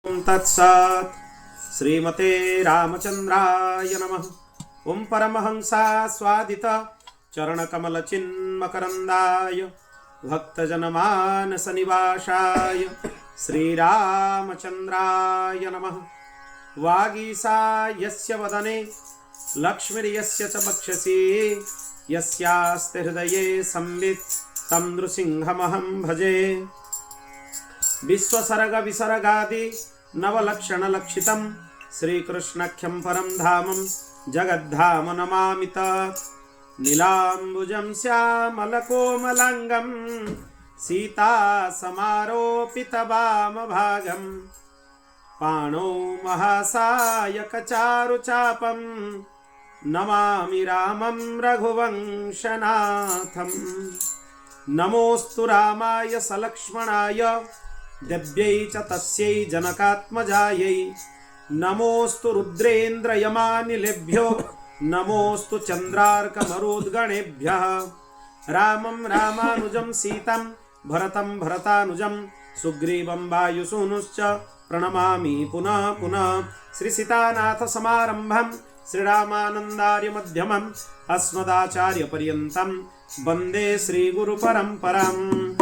तत्सत् श्रीमते रामचंद्राय नमः। ओं परमहंसा स्वादित चरणकमल चिन्मकरंदाय भक्तजनमानस निवासाय श्रीरामचंद्राय नमः। वागीसा यस्य वदने लक्ष्मीर्यस्य च वक्षसि यस्यास्ते हृदये संवित् तं नृसिंहमहं भजे। विश्वसर्ग विसर्गादि नवलक्षणलक्षितं श्रीकृष्णाख्यं परं धामं जगद्धाम नमामि तत्। नीलाम्बुजं श्यामलकोमलाङ्गं सीतासमारोपितवामभागं पाणौ महासायकचारुचापं नमामि रामं रघुवंशनाथं। नमोऽस्तु रामाय सलक्ष्मणाय दिव्यै च तस्यै जनकात्मजायै। नमोऽस्तु रुद्रेन्द्रयमानिलेभ्यो नमोऽस्तु चन्द्रार्कमरुद्गणेभ्यः। रामं रामानुजं सीतं भरतं भरतानुजं सुग्रीवं वायुसूनुश्च प्रणमामि पुनः पुनः। श्रीसीतानाथसमारम्भं श्रीरामानन्दार्यमध्यमम् अस्मदाचार्यपर्यन्तं वन्दे श्रीगुरुपरम्पराम्।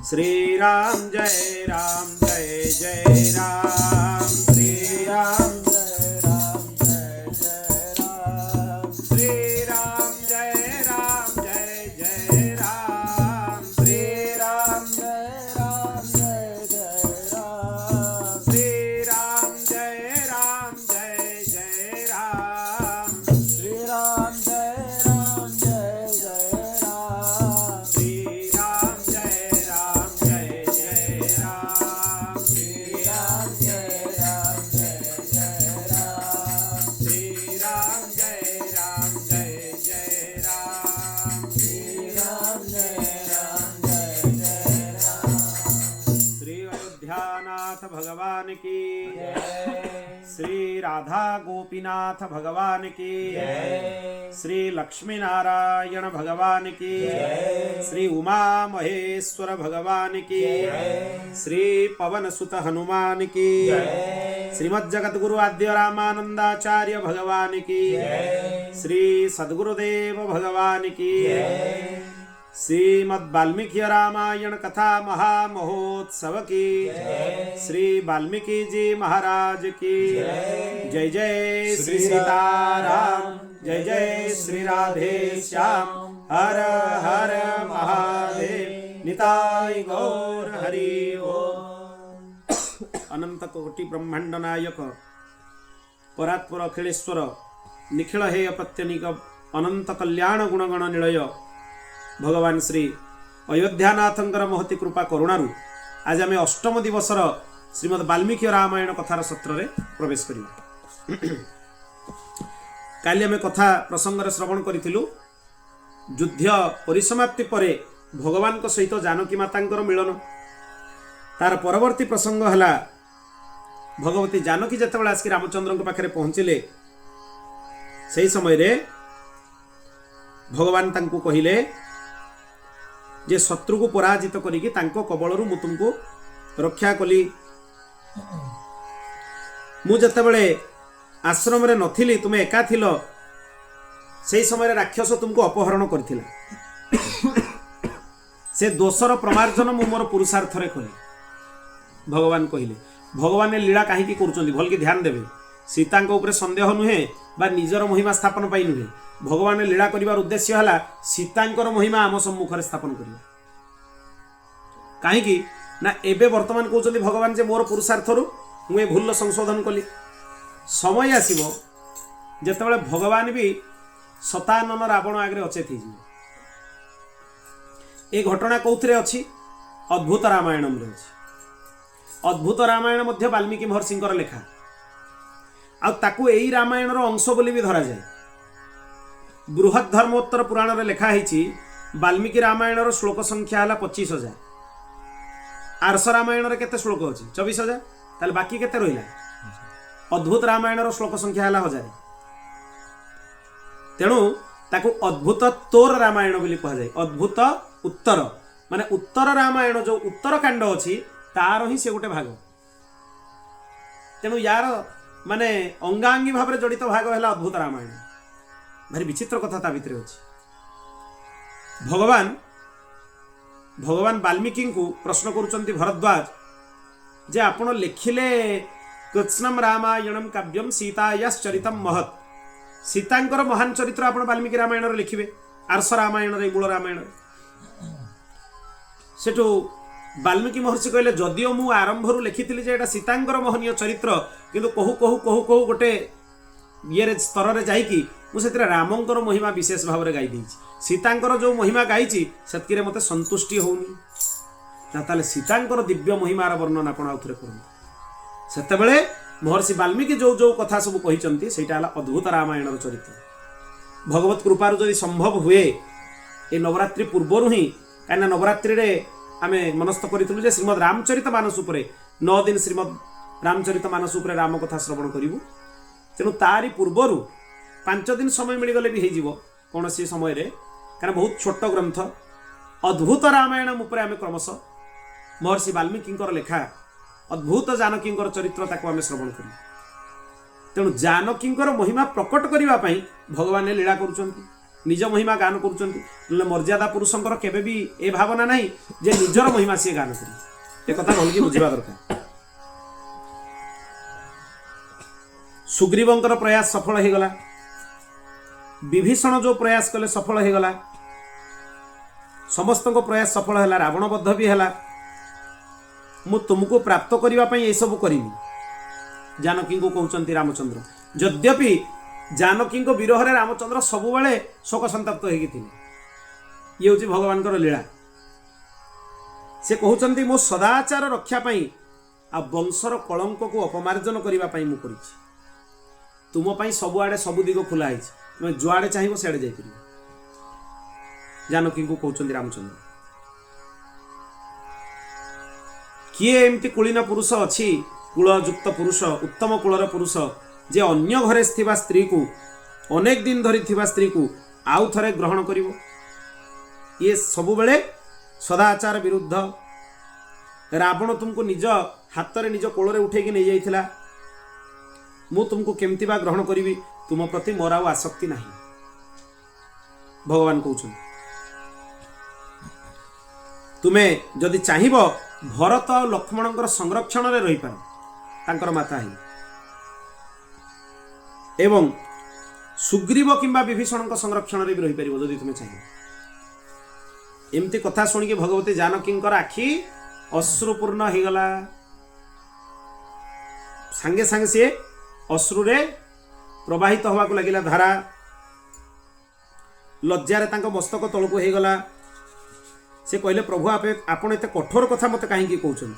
श्रीराम जय राम जय जय राम। श्रीराम जय राम जय जय राम। श्रीराम जय राम जय जय राम। श्रीराम जय राम जय जय राम। श्रीराम जय राम जय जय राम। श्रीराम जय राम जय जय राम। श्रीराम जय राम जय जय राम। श्रीराम जय राम जय जय राम। श्रीराम जय राम जय जय राम। श्रीराम जय राम जय जय राम। श्री अयोध्यानाथ भगवान की श्री राधा गोपीनाथ भगवान की श्री लक्ष्मी नारायण भगवान की श्री उमा महेश्वर भगवान की श्री पवन सुत हनुमान की श्रीमद् जगद्गुरु आद्य रामानंदाचार्य भगवान की श्री सद्गुरुदेव भगवान की श्रीमद् वाल्मीकि रामायण कथा महामहोत्सव की श्री वाल्मीकि जी महाराज की जय जय श्री सीताराम जय जय श्री राधे श्याम। हर हर महादेव निताय गौर हरि ओम। अनंत कोटि ब्रह्मांड नायक परात्पर अखिलेश्वर निखिल हेय प्रत्यनिक अनंत कल्याण गुणगण निलय भगवान श्री अयोध्यानाथंकर महती कृपा करुणारू आज आम अष्टम दिवसर श्रीमद् वाल्मीकि रामायण कथार सत्र में प्रवेश करिबा। काली आम कथा प्रसंग श्रवण करिथिलु युद्ध परिसमाप्ति परे भगवान को सहित जानकी मातांकर मिलन। तार परवर्ती प्रसंग हला भगवती जानकी जेतेबेले आसिक रामचंद्र पाखे पहुँचिले सही समय रे भगवान तांको कहिले जे शत्रु को पराजित करिकी तांको कबलरू मु तुमको रक्षा कली। मु जेतेबेले आश्रम रे नथिली तुमे एका थिलो सेही समय राक्षस तुमको अपहरण करथिला। से दोषर प्रमार्जन मु मोर पुरुषार्थ रे कली। भगवान कहिले भगवान लीला काहे की करूचंदी भल के ध्यान देबे। सीता को ऊपर संदेह नुहे बा निजर महिमा स्थापन पाई नुहे। भगवान लीला करिवार उद्देश्य हला सीतांकर महिमा आम सम्मुख रे स्थापन करिवा। काहे ना एबे वर्तमान कहउचंदी भगवान जे मोर पुरुषार्थरू मु ए भूल संशोधन कली। समय आसीबो जेतेबेले भगवान भी शतानन रावण आगे अचेत हो। ए घटना कौथिरे अछि अद्भुत रामायण में अछि। अद्भुत रामायण मध्य वाल्मीकि महर्षिंकर लेखा आ ताकू एई रामायण रो अंश बोली भी धरा जाए। बृहद धर्मोत्तर पुराण रे लेखा है वाल्मीकि रामायण रो श्लोक संख्या है 25,000। आर्ष रामायण रे केते श्लोक अछि 24,000। ताले बाकी केते रहिला। अद्भुत रामायण रो श्लोक संख्या है 1000। तेणु ताकू अद्भुत तोर रामायण बोली कह जाए। अद्भुत उत्तर माने उत्तर रामायण जो उत्तर कांड अछि तार ही से गोटे भाग तेणु यार माने अंगांगी भाव में जड़ित भाग है अद्भुत रामायण। भारी विचित्र कथा ता भितर अच्छी। भगवान वाल्मीकि को प्रश्न करुचंती भरद्वाज जे आपण लिखिले कृष्णम रामायणम काव्यम सीतायाश्चरितम महत्। सीतांकर महान चरित्र आपण वाल्मीकि रामायण लिखिबे, आर्ष रामायण मूल रामायण। सेठू वाल्मीकि महर्षि कहले जदिओ मु आरंभरू लिखिथिली जे एटा सीतांकर महनीय चरित्र, किंतु कहू कहू कहू कहू गोटे ये स्तर रे जाइकी मु सेतिरे रामंकर महिमा विशेष भाव में गाई देछि। सीतांकर जो महिमा गाइछि सेतकिरे मते संतुष्टि होउनी। ताले सीतांकर दिव्य महिमार वर्णन आपण आउथरे करंतु। सेतेबेले महर्षि वाल्मीकि जो जो कथा सब कहिचंती सेटा हला अद्भुत रामायणर चरित्र। भगवत कृपारु जदि संभव हुए ए नवरात्रि पूर्वरु ही, काना नवरात्रि रे आमे मनस्थ करितलु जे श्रीमद् रामचरित मानस उपरे 9 दिन श्रीमद् रामचरित मानस उपरे राम कथा श्रवण करिवु। तेणु तारी पूर्वरु 5 दिन समय मिलगले भी हो कौन सी समय रे, कारण बहुत छोट ग्रंथ अद्भुत रामायण उपरे आमे क्रमश महर्षि वाल्मीकि लेखा अद्भुत जानकी चरित्र ताको आमे श्रवण करूँ। तेणु जानकी महिमा प्रकट करने पाई भगवान लीला करुचंती, निज महिमा गान करुचंती। मर्यादा पुरुषंकर केबे भी ए भावना नहीं जे निजर महिमा सी गान करी। ए कथा भलकी बुझिबा दरकार। सुग्रीवंकर प्रयास सफल हो गला, विभीषण जो प्रयास कले सफल हो गला, समस्त प्रयास सफल है, रावण बद्ध भी है। मु तुमको प्राप्त करने ये सब करीमी जानकी को कहते रामचंद्र। यद्यपि जानकी विरह रे रामचंद्र सबुबले शोक संतप्त होती, ये हूँ भगवान लीला। से कहते मो सदाचार रक्षापी आ वंशर कलंक को अपमार्जन करने मु करी। तुम पाई सबुआडे सब दिग खुला है, तुम जुआडे चाहिए सियाड़े जाइए। जानकी को कहते रामचंद्र। किए एमती कुलीन पुरुष अच्छी, कूलयुक्त पुरुष, उत्तम कूलर पुरुष जे अन्य घरे थिबा स्त्री को अनेक दिन धरी थिबा स्त्री को आउ थरे ग्रहण करिवो। ये सबुबेले सदाचार विरुद्ध। रावण तुमको निज हाथ रे निज कोଳରେ उठेकी नहीं जाइथिला। मु तुमको केमती बा ग्रहण करी, तुम प्रति मोर आउ आसक्ति नहीं। भगवान कहउछन तुमे जदि चाहिबो भरत और लक्ष्मण संरक्षण रे रही पार, तांकर माता है, एवं सुग्रीव किंबा विभीषण संरक्षण रे भी रही पारिबो जदि तुमे चाहिए। एमती कथा सुनिकी भगवती जानकी आखि अश्रुपूर्ण हो गला। सांगे सांगे सी अश्रुरे प्रवाहित होगा लगिला धारा। लज्जारे तांको मस्तक तलकू हो गला। से कहले प्रभु आपण एते कठोर कथा मते कहीं कहउछन।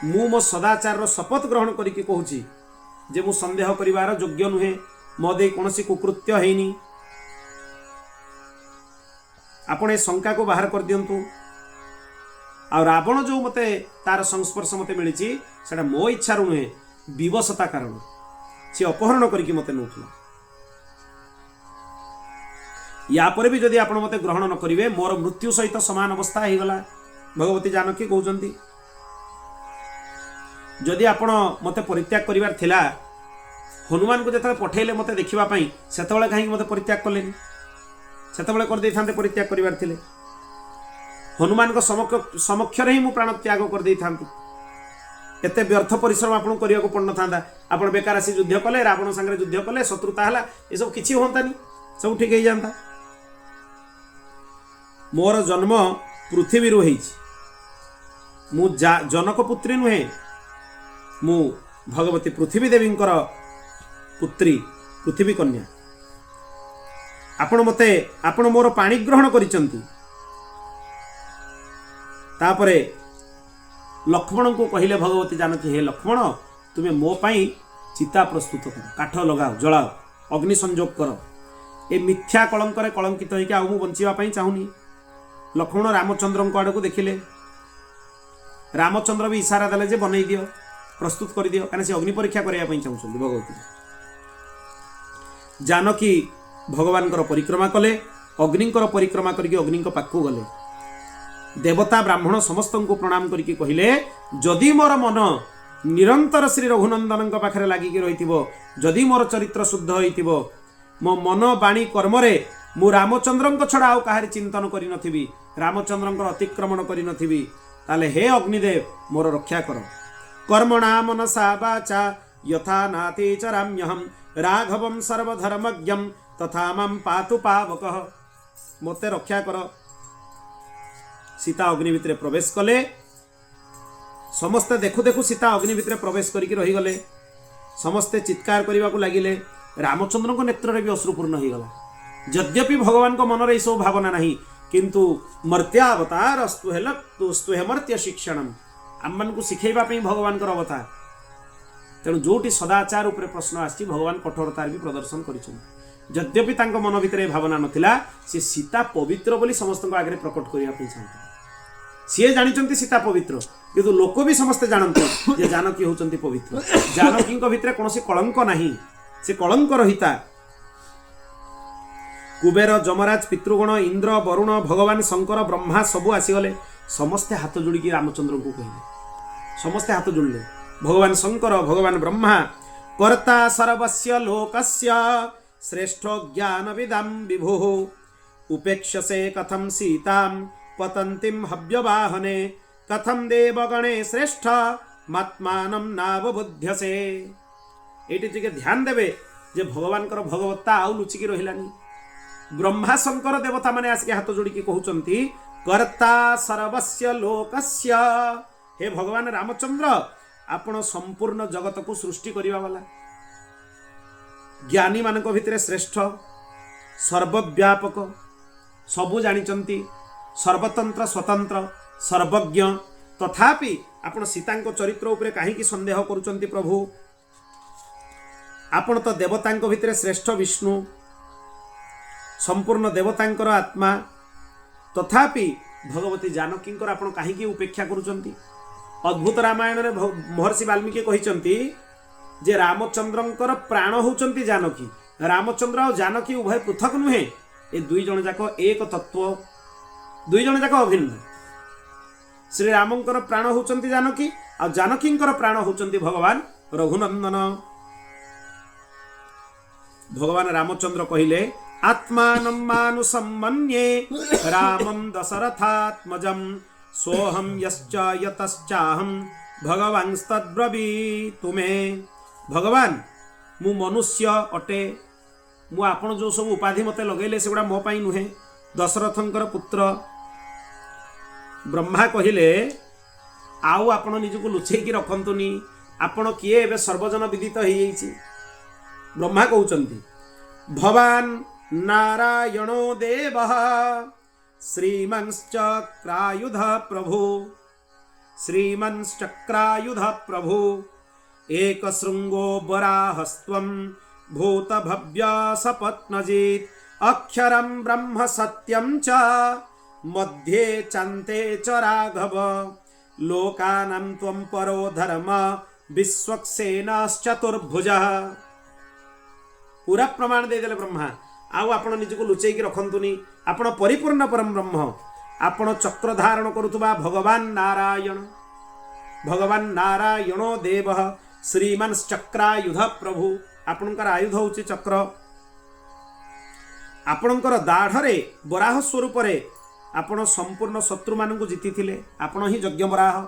मु मो सदाचार शपथ ग्रहण करिकी कहूची जे मु संदेह करिवार योग्य नुहे, मो दे कोनोसी कुकृत्य हेनी। आपण ए शंका को बाहर कर दियंतु। आ रावण जो मते तार संस्पर्श मते मिली सेटा मो इच्छा नुहे, विवशता कारण से अपहरण करिकी मते नउथला। या पर भी जदि आपण मते ग्रहण न करिवे मोर मृत्यु सहित समान अवस्था हो गला। भगवती जानकी कहउचंती जदि आपण मते परित्याग करिवार थिला, हनुमान को जतले पठेले मते देखिबा पई सेतबेले काहे मते परित्याग करलेनी? सेतबेले कर दै थांते परित्याग करिवार थिले। हनुमान को समक्ष रे ही मु प्राण त्याग कर दै थांती। एते व्यर्थ परिश्रम आपण करिया को पड़न थांदा। आपण बेकार आसी युद्ध कले, रावण संगे युद्ध कले, शत्रुता हला, ए सब किछि होंतानी, सब ठीक हो जाता। मोर जन्म पृथ्वी रू मु जनक पुत्री नुहे, मु भगवती पृथ्वी देवी पुत्री, पृथ्वी कन्या। आपण मोर पाणी ग्रहण करिसंती। तापरे लक्ष्मण को कहिले भगवती जानकी, हे लक्ष्मण तुम्हें मो पाई चिता प्रस्तुत कर, काठ लगाओ, जलाओ, अग्नि संजोग कर। ए मिथ्या कलंक रे कलंकित होइके आ मु बंचिबा पाई चाहुनी। लक्ष्मण रामचंद्र को आड़ को देखिले। रामचंद्र भी इशारा देले जे बनई दियो, प्रस्तुत कर दियो, कारण से अग्नि परीक्षा करया पाई चाहुछन भगवती। जानकी भगवान परिक्रमा कले, अग्नि परिक्रमा करके अग्नि पाखु गले। देवता ब्राह्मण समस्त को प्रणाम करके कहले जदि मोर मन निरंतर श्री रघुनंदन पाखे लगिकी रही जदि मोर चरित्र शुद्ध हो मो मन बाणी कर्म मु रामचंद्र छड़ा आउ कहार चिंतन करी रामचंद्र अतिक्रमण करी ताले हे अग्निदेव मोर रक्षा कर कर्मणा मनसा वाचा यथा नाति चराम्यहम राघवम सर्वधर्मज्ञम तथा मम पातु पावकः मते रक्षा कर। सीता अग्नि भितर प्रवेश कले समस्ते देखु देखु सीता अग्नि भितर प्रवेश करके रही गले समस्ते चित्कार करने को लगिले रामचंद्र को नेत्र भी अश्रुपूर्ण हो गला यद्यपि भगवान को मन में सब भावना नहीं किंतु मर्त्यावतार स्तुहे मर्त्य शिक्षण आम मान को शिखेबा भगवान कर अवतार तेणु जोटी सदाचार उपर प्रश्न आसी भगवान कठोरतार भी प्रदर्शन करिसेंति यद्यपि तांको मन भितर भावना नथिला से सीता पवित्र बोली समस्त आगे प्रकट करने चाहते सी जानी सीता पवित्र किंतु लोक भी समस्ते जानते जे जानकी होचंती पवित्र जानकी भितर कौन कलंक नहीं से कलंक रहिता कुबेर जमराज पितृगण इंद्र वरुण भगवान शंकर ब्रह्मा सबू आसीगले समस्ते हाथ जोड़ी रामचंद्र को कहले समस्ते हाथ जोड़ले भगवान शंकर भगवान ब्रह्मा कर्ता सर्वस्य लोकस्य श्रेष्ठ ज्ञान विदम विभु उपेक्षसे कथम सीतां पतंतिम हव्यवाहने कथम देवगणे श्रेष्ठ मात्मानं नावबुध्यसे एटी टिके ध्यान देवे जे भगवान भगवत्ता आउ लुचिकी रहिलानी ब्रह्मा शंकर देवता माने आसिके हाथ जोड़ी कहउचंती कर्ता सर्वस्य लोकस्य हे भगवान रामचंद्र आपण संपूर्ण जगत को सृष्टि करिवा वाला ज्ञानी मानक भितर श्रेष्ठ सर्वव्यापक सबु जानिचंती सर्वतंत्र स्वतंत्र सर्वज्ञ तथापि आपण सीतांको चरित्र उपरे काहीकि संदेह करूचंती प्रभु आपण तो देवतांको भितर श्रेष्ठ विष्णु संपूर्ण देवतांकर आत्मा तथापि भगवती जानकींकर आपण काहीकि उपेक्षा करूचंती अद्भुत रामायण रे महर्षि वाल्मीकि कहिचंती जे रामचंद्रंकर प्राण होचंती जानकी रामचंद्र और जानकी उभय पृथक नुहे ए दुई जन जाक एक तत्व दुई जन जाक अभिन्न श्री रामंकर प्राण होचंती जानकी और जानकींकर प्राण होचंती भगवान रघुनंदन भगवान रामचंद्र कहिले आत्मानं मानुषं मन्ये रामं दशरथात्मजं सोहम यश्च यतश्चाहं भगवांस्तद्ब्रवीतु मे भगवान मु मनुष्य अटे मु आपण जो सब उपाधि मते लगेले सेगुड़ा मो पाई नुहे दशरथंकर पुत्र ब्रह्मा कहिले आउ आपण निजको लुचेकी रखंतुनी आपण किए एबे सर्वजन विदित हो जाइछि ब्रह्मा कहउचंती भवान नारायणो देवः श्रीमंश्चक्रायुध प्रभु श्रीमंश्चक्रायुध प्रभु एकशृंगो वराहस्त्वं भूतभव्य सपत्नजित् अक्षरं ब्रह्म सत्यं च मध्ये चान्ते च राघव लोकानां त्वं परो धर्म विश्वक्सेनश्चतुर्भुजः पूरा प्रमाण दे देले ब्रह्मा आउ आपण निजको लुचेकी रखंतुनी आपण परिपूर्ण परम ब्रह्म आपण चक्र धारण करुथुबा भगवान नारायणो देव श्रीमान चक्रायुध प्रभु आपणकर आयुध होची चक्र आपणकर दाढ़रे बराह स्वरूप रे आपण संपूर्ण शत्रु मानकु जीति आपण ही यज्ञ बराह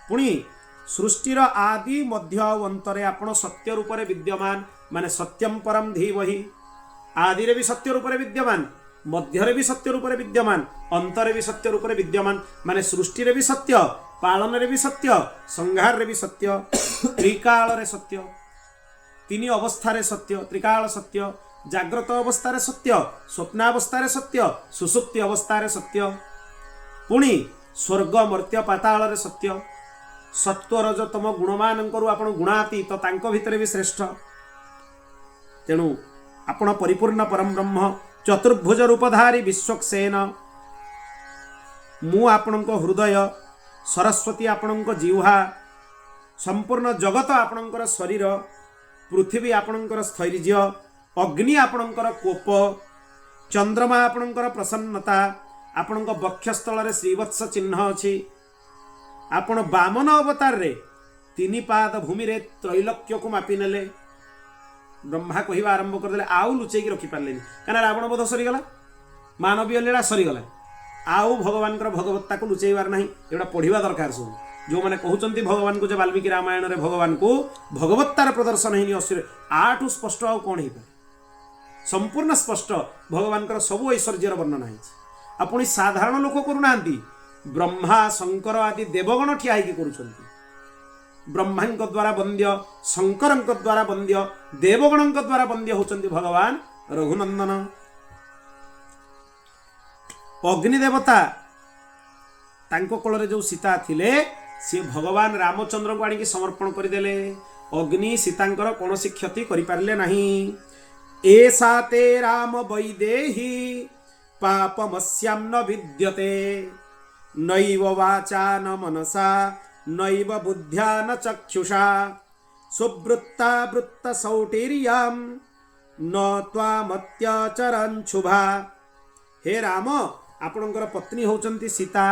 पुणी सृष्टिर आदि मध्य अंतरे आपण सत्य रूप रे विद्यमान माने सत्यम परम धीमहि आदि रे भी सत्य रूप रे विद्यमान मध्य रे भी सत्य रूप रे विद्यमान अंतरे भी सत्य रूप रे विद्यमान माने सृष्टि रे भी सत्य पालन रे भी सत्य संहार रे भी सत्य त्रिकाल रे सत्य तीन अवस्था रे सत्य त्रिकाल सत्य जाग्रत अवस्था रे सत्य स्वप्नावस्था रे सत्य सुसुप्ति अवस्था रे सत्य पुणी स्वर्ग मर्त्य पाताल रे सत्य सत्व रजतम गुणमानंकरु आपण गुणातीत तांको भितरे भी श्रेष्ठ तेणु आपण परिपूर्ण परम ब्रह्म चतुर्भुज रूपधारी विश्वक्सेन मु आपणक हृदय सरस्वती आपणक जिह्वा संपूर्ण जगत आपणकर शरीर पृथ्वी आपणकर स्थैर्य अग्नि आपणकर कोप चंद्रमा आपणकर प्रसन्नता आपणक वक्षस्थल रे श्रीवत्स चिन्ह अछि आपण वामन अवतार रे तीन पाद भूमि रे त्रैलोक्य को मापी नेले ब्रह्मा कहवा आरंभ करदे आउ लुचेकी रखी पारे क्या रावण बोध सरीगला मानवीय लीला सरीगला आउ भगवान भगवत्ता को लुचेबार ना एटा पढ़ा दरकार सब जो मैंने कहते भगवान को जो वाल्मीकि रामायण रे भगवान को भगवत्तार प्रदर्शन है असुर आठू स्पष्ट आउ कौन हो संपूर्ण स्पष्ट भगवान सब ऐश्वर्यर वर्णना है अपनी साधारण लोक करूना ब्रह्मा शंकर आदि देवगण ठिया कर ब्रह्मा द्वारा वंद्य शंकर द्वारा वंद्य देवगण द्वारा वंद्य होचंती भगवान रघुनंदन अग्निदेवता तांको कोଳରେ जो सीता थिले सी भगवान रामचंद्र को आनिकी समर्पण करदेले अग्नि सीतांकर कौन क्षति करिपारले नहीं एसा ते राम वैदेही पापमस्यां न विद्यते नैव वाचा न मनसा नैव बुद्ध्या न चक्षुषा सुवृत्ता वृत्त सौटीर्यां न त्वामत्यचरन् शुभा। हे राम आपणकर पत्नी होचंती सीता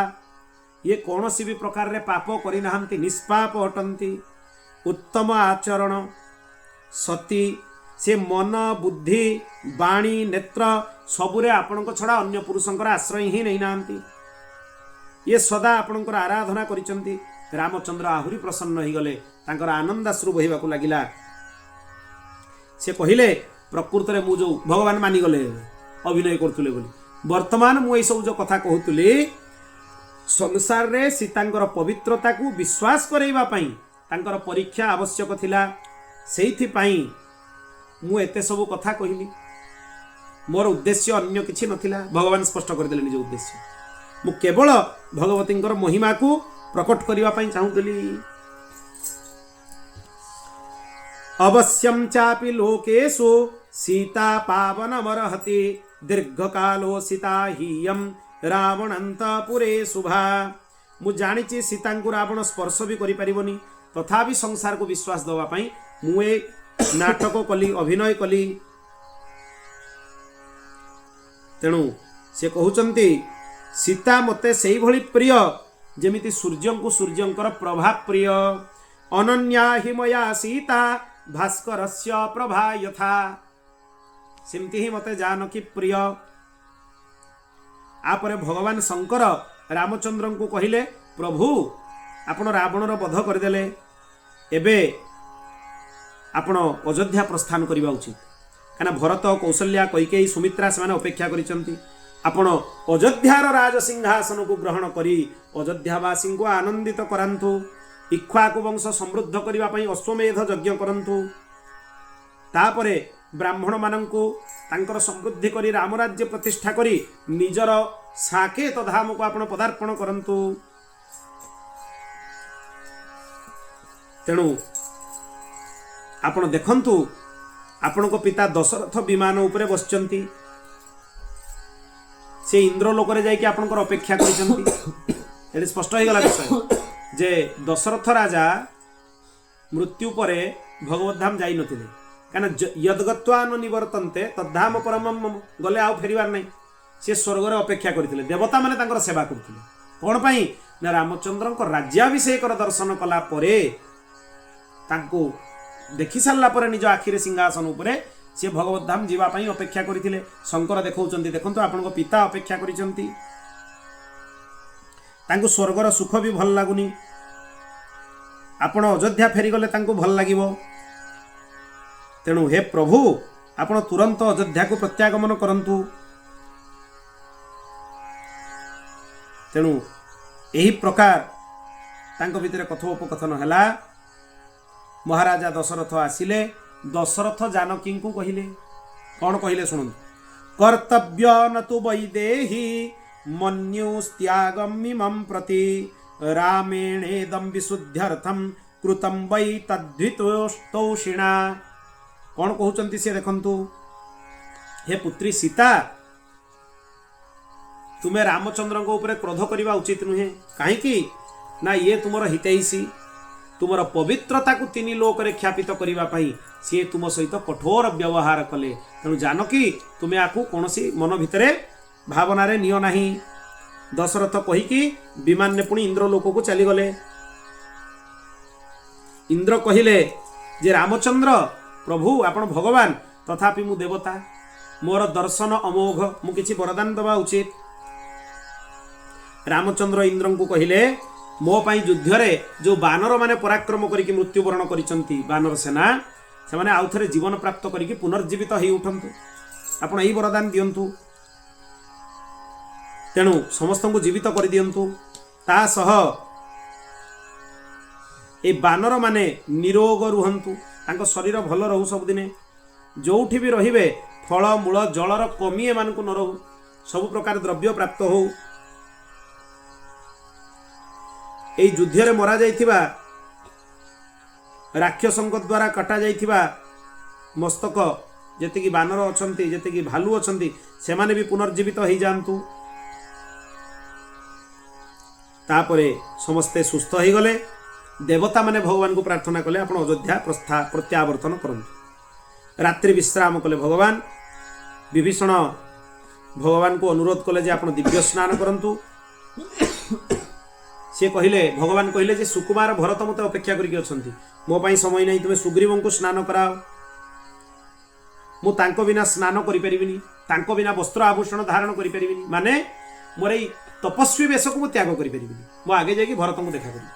ये कौन सी भी प्रकार रे पाप करिना निष्पाप अटंती उत्तम आचरण सती से मन बुद्धि वाणी नेत्र सबुरे आपण छड़ा अन्य पुरुषंकर आश्रय ही नहीं नांती ये सदा आपणकर आराधना करिसंती रामचंद्र आहुरी प्रसन्न हो गले तांकर आनंदाश्रु बहिबाकू लागिला से कहिले प्रकृत रे मु जो भगवान मानि गले अभिनय करतुले बोली वर्तमान मु ए सब जो कथा कहतुली संसार रे सीतांकर पवित्रता को विश्वास करैबा पई तांकर परीक्षा आवश्यक थिला सेइथि पई मु एते सब कथा कहली मोर उद्देश्य अन्य किछि नथिला भगवान स्पष्ट करदेले निज उद्देश्य मु केवल भगवतींकर महिमा को प्रकट करिबा पई चाहुतली अवश्यम चापि लोकेषु सीता पावनमर्हति दीर्घकालो सीता हीयं रावणान्तपुरे शुभा मु जानिछि सीतांकु रावण स्पर्श भी करि परिबनी तथापि संसार को विश्वास दवा पई मु ए नाटक कली अभिनय कली तेणु से कहउचंती सीता मते सेई भली प्रिय जेमिति सूर्य को सूर्यंकर प्रभाव प्रिय अनन्या हि मया सीता भास्करस्य प्रभा यथा सेमती ही मते जानकी प्रिय। आपरे भगवान शंकर रामचंद्र को कहिले प्रभु आपण रावण वध करदेले एबे आपण अयोध्या प्रस्थान करबा उचित काना भरत कौशल्या कैकेयी सुमित्रा से अपेक्षा करिसंती आपण अयोध्यार राज सिंहासन को ग्रहण करी अयोध्यावासी को आनंदित करांतु इक्ष्वाकु वंश समृद्ध करबा पई अश्वमेध यज्ञ करंतु तापरे ब्राह्मण मानंकु तांकर समृद्धि करी रामराज्य प्रतिष्ठा करी निजर साकेत धाम को आपण पदार्पण करंतु। तेणु आपण देखंतु आपण को पिता दशरथ विमान उपरे बसचंती से इंद्रलोक रे जाई कि आपनकर अपेक्षा करिसंती एडी स्पष्ट हो गला विषय जे दशरथ राजा मृत्यु परे भगवत धाम जाई नथिले काना यदगत्वा न निवर्तन्ते तद्धाम परमम गले आउ फेरिवार नहीं से स्वर्ग रे अपेक्षा करथिले देवता माने तांकर सेवा करथिले कोन पई ना रामचंद्रक राज्याभिषेक दर्शन कला परे तांको देखि सारला परे निज आखिरे सिंहासन उपरे से भगवत धाम जीवा पई अपेक्षा करथिले शंकर देखौचंती देखंतु आपनको पिता अपेक्षा करिसंती तांको स्वर्गर सुख भी भल लागुनी आपण अयोध्या फेरी गले तांको भल लागिवो तेणु हे प्रभु आपण तुरंत अयोध्या को प्रत्यागमन करंतु। तेणु एही प्रकार तांको भितरे कथोपकथन हैला महाराजा दशरथ आसिले दशरथ जानकी को कहिले कौन कहिले सुनंतु कर्तव्य न तु वैदेही मन्युस्त्यागमिमं प्रति रामेणेदं विशुद्ध्यर्थं कृतं वै तद्वितोषिणा कौन कहउचंती से देखंतु हे पुत्री सीता तुम्हें रामचंद्र को ऊपर क्रोध करवा उचित नुहे कहीं ना ये तुमर हितैषी तुमर पवित्रता को तीन लोक रे ख्यापित करबा पई सी तुम सहित कठोर व्यवहार कले तेणु जानकी तुम्हें आकु कौन सी मन भितरे भावना रे नियो नाही। दशरथ कहीकि विमान ने पुणी इंद्रलोक को चली गले इंद्र कहिले जे रामचंद्र प्रभु आपण भगवान तथापि मु देवता मोर दर्शन अमोघ मु किछि वरदान दबा उचित। रामचंद्र इंद्र को कहिले मो पाई युद्ध रे जो बानर माने पराक्रम करिकि मृत्युवरण करिसंती बानर सेना से माने आउ थरे जीवन प्राप्त करिकि पुनर्जीवित होई उठंतु आपण एही वरदान दियंतु तेणु समस्त को जीवित कर दियंतु ता सह ए बानर माने निरोग रुहंतु तांको शरीर भल रहू सब दिने जोठी भी रहिबे फल मूल जलर कमी एमान को न रहू सब प्रकार द्रव्य प्राप्त हो। एई युद्ध रे मरा जाइथिबा राक्षसंक द्वारा कटा जाइथिबा मस्तक जेतिकी बानर अछंती जेतिकी भालू अछंती से माने भी पुनर्जीवित हो जांतु। तापरे समस्ते सुस्थ हो गले देवता माने भगवान को प्रार्थना कले आपण अयोध्या प्रत्यावर्तन करंतु। रात्रि विश्राम कले भगवान विभीषण भगवान को अनुरोध कले जे आपण दिव्य स्नान करंतु। से कहिले भगवान कहिले जे सुकुमार भरत मते अपेक्षा करिक अछंती मो पई समय नै तुमे सुग्रीवं को स्नान कराओ मु तांको बिना स्नान करि परिबिनी तांको बिना वस्त्र आभूषण धारण करि परिबिनी माने मोरे तपस्वी वेश को त्याग करि परिबिनी मो आगे जाकी भरत को देखा करी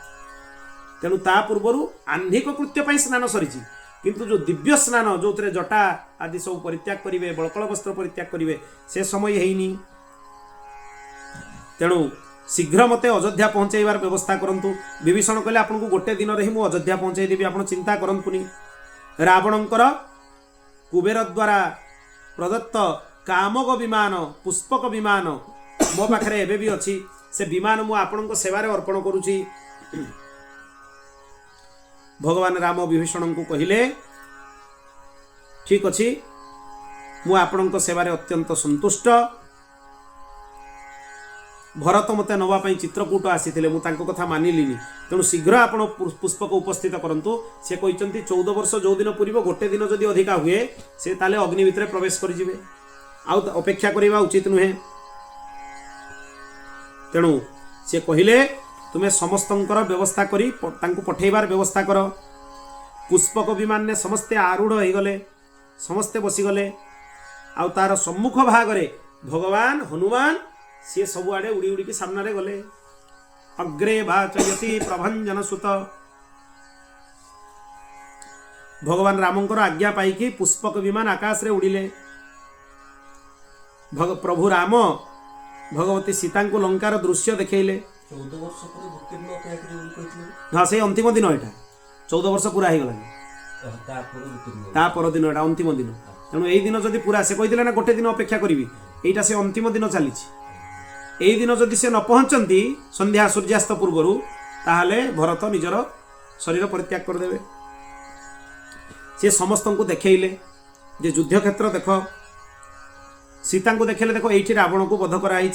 तेणु ता पूर्वरु आह्निक कृत्य पई स्नान सरिछि किंतु जो दिव्य स्नान जो थे जटा आदि सब परित्याग करेंगे बलकल वस्त्र परित्याग करेंगे से समय है तेणु शीघ्र मते अयोध्या पहुंचाइबार व्यवस्था करंतु। विभीषण कहले आपन को गोटे दिन रही मु अयोध्या पहुंचाई देबी आपण चिंता करंतुनी। रावणंकर कुबेर द्वारा प्रदत्त कामग विमान पुष्पक विमान मो पाखरे एबे भी अछि से विमान मु आपन को सेवा रे अर्पण करूची। भगवान राम विभीषण को कहिले ठीक अछि मु आपन को सेवा रे अत्यंत संतुष्ट। भरत मते नवा पई चित्रकूट आसीथिले मु तांको कथा मानिलिनी तेणु शीघ्र आपण पुष्पक उपस्थित करंतु। से कहिचंती 14 वर्ष जो दिन पूर्व गोटे दिन जदि अधिका हुए से ताले अग्नि भितर प्रवेश करि जिवे आउ अपेक्षा करिवा उचित नुहे। तेणु से कहिले तुमे समस्तंकर व्यवस्था करी तांको पठेबार व्यवस्था कर। पुष्पक विमान ने समस्ते आरूढ़ हो गले समस्ते बसी गले आउ तार सम्मुख भाग रे भगवान हनुमान सी सब आड़े उड़ी उड़ी के सामना रे गले। अग्रे भाचयति प्रभंजन सुत भगवान रामंकर आज्ञा पाई पुष्पक विमान आकाश रे उड़िले। प्रभु राम भगवती सीता को लंकार दृश्य देखैले। 14 वर्ष पर उत्तीर्ण हाँ से अंतिम दिन एटा 14 वर्ष पूरा हो गला ता पर दिन एटा अंतिम दिन तेणु एई दिन जदि पूरा से कहिदिले ना गोटे दिन अपेक्षा करिवि एटा से अंतिम दिन चली एई दिन जदि से न पहुंचंती संध्या सूर्यास्त पूर्वरु ताहाले भरत निजर शरीर परित्याग कर देबे। से समस्त को देखैले जे युद्ध क्षेत्र देख सीता को देखले देखो एठी रावण को वध कराई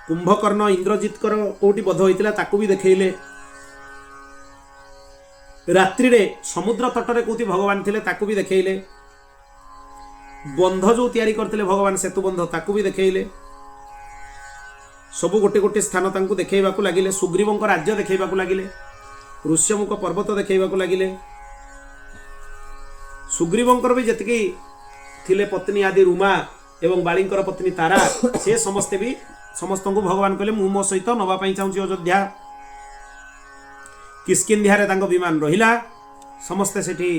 कुंभकर्ण इंद्रजित कोटी बध होइतिला ताकू भी देखैले। रात्रि रे समुद्र तटरे कोटी भगवान थिले ताकू भी देखैले। बंध जो तैयारी करथिले भगवान सेतु बंध ताकू भी देखैले। सब गोटे गोटे स्थान तांकू देखैबाकू लागिले। सुग्रीवंक राज्य देखैबाकू लागिले। ऋष्यमुख पर्वत देखैबाकू लागिले। सुग्रीवंकर भी जतकी थिले पत्नी आदि रुमा एवं बाळींकर पत्नी तारा से समस्ते भी समस्त को भगवान कहले मु मो सहित नवा पाई चाहूँ अयोध्या। किष्किंध्या रे तांको विमान रहिला समस्ते सेठी